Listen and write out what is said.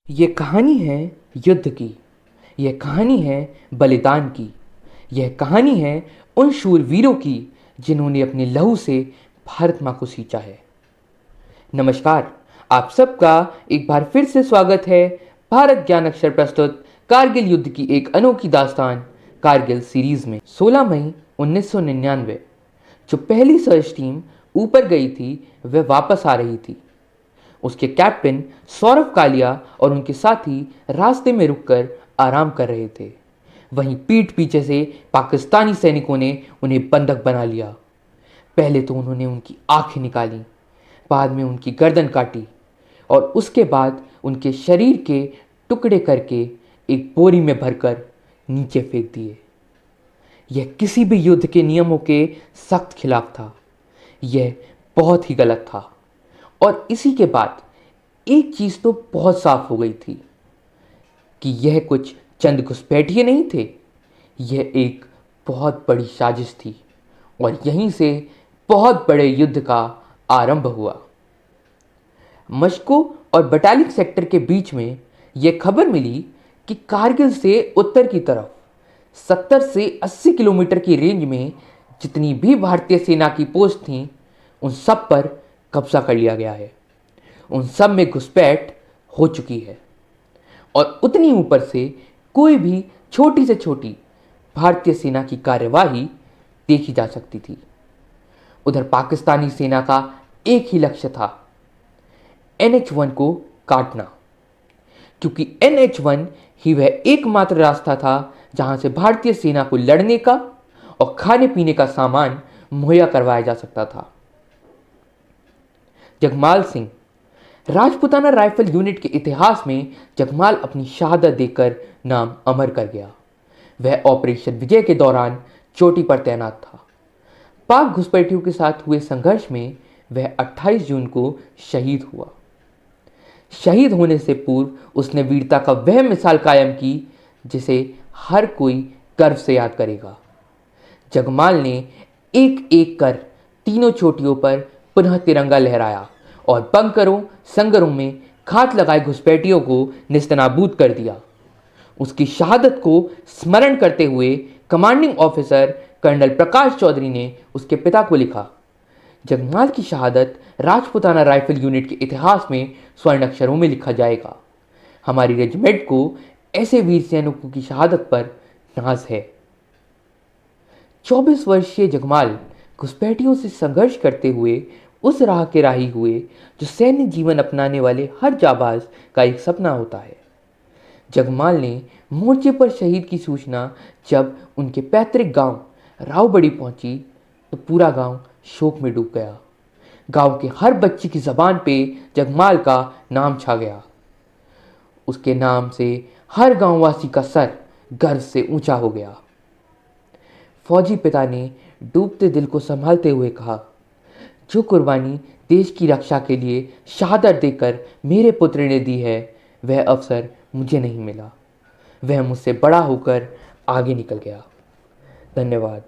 ये कहानी है युद्ध की। यह कहानी है बलिदान की। यह कहानी है उन शूरवीरों की जिन्होंने अपने लहू से भारत माँ को सींचा है। नमस्कार, आप सबका एक बार फिर से स्वागत है भारत ज्ञान अक्षर प्रस्तुत कारगिल युद्ध की एक अनोखी दास्तान कारगिल सीरीज में। 16 मई 1999 जो पहली सर्च टीम ऊपर गई थी वह वापस आ रही थी। उसके कैप्टन सौरभ कालिया और उनके साथी रास्ते में रुककर आराम कर रहे थे। वहीं पीठ पीछे से पाकिस्तानी सैनिकों ने उन्हें बंधक बना लिया। पहले तो उन्होंने उनकी आंखें निकाली, बाद में उनकी गर्दन काटी और उसके बाद उनके शरीर के टुकड़े करके एक बोरी में भरकर नीचे फेंक दिए। यह किसी भी युद्ध के नियमों के सख्त खिलाफ था। यह बहुत ही गलत था। और इसी के बाद एक चीज तो बहुत साफ हो गई थी कि यह कुछ चंद घुसपैठिए नहीं थे। यह एक बहुत बड़ी साजिश थी और यहीं से बहुत बड़े युद्ध का आरंभ हुआ। मस्को और बटालिक सेक्टर के बीच में यह खबर मिली कि कारगिल से उत्तर की तरफ 70 से 80 किलोमीटर की रेंज में जितनी भी भारतीय सेना की पोस्ट थीं, उन सब पर कब्जा कर लिया गया है। उन सब में घुसपैठ हो चुकी है और उतनी ऊपर से कोई भी छोटी से छोटी भारतीय सेना की कार्यवाही देखी जा सकती थी। उधर पाकिस्तानी सेना का एक ही लक्ष्य था, NH-1 को काटना, क्योंकि NH-1 ही वह एकमात्र रास्ता था जहां से भारतीय सेना को लड़ने का और खाने पीने का सामान मुहैया करवाया जा सकता था। जगमाल सिंह, राजपुताना राइफल यूनिट के इतिहास में जगमाल अपनी शहादत देकर नाम अमर कर गया। वह ऑपरेशन विजय के दौरान चोटी पर तैनात था। पाक घुसपैठियों के साथ हुए संघर्ष में वह 28 जून को शहीद हुआ। शहीद होने से पूर्व उसने वीरता का वह मिसाल कायम की जिसे हर कोई गर्व से याद करेगा। जगमाल ने एक एक कर तीनों चोटियों पर पुनः तिरंगा लहराया और बंकरों संगरों में घात लगाए घुसपैठियों को निस्तनाबूद कर दिया। उसकी शहादत को स्मरण करते हुए commanding officer colonel Prakash Chaudhary ने उसके पिता को लिखा, जगमाल की शहादत राजपुताना राइफल यूनिट के इतिहास में स्वर्ण अक्षरों में लिखा जाएगा। हमारी रेजिमेंट को ऐसे वीर सैनिकों की शहादत पर नाज है। 24 वर्षीय जगमाल घुसपैठियों से संघर्ष करते हुए उस राह के राही हुए जो सैन्य जीवन अपनाने वाले हर जाबाज का एक सपना होता है। जगमाल ने मोर्चे पर शहीद की सूचना जब उनके पैतृक गांव रावबड़ी पहुंची तो पूरा गांव शोक में डूब गया। गांव के हर बच्चे की जबान पे जगमाल का नाम छा गया। उसके नाम से हर गांववासी का सर गर्व से ऊंचा हो गया। फौजी पिता ने डूबते दिल को संभालते हुए कहा, जो कुर्बानी देश की रक्षा के लिए शहादत देकर मेरे पुत्र ने दी है, वह अवसर मुझे नहीं मिला। वह मुझसे बड़ा होकर आगे निकल गया। धन्यवाद।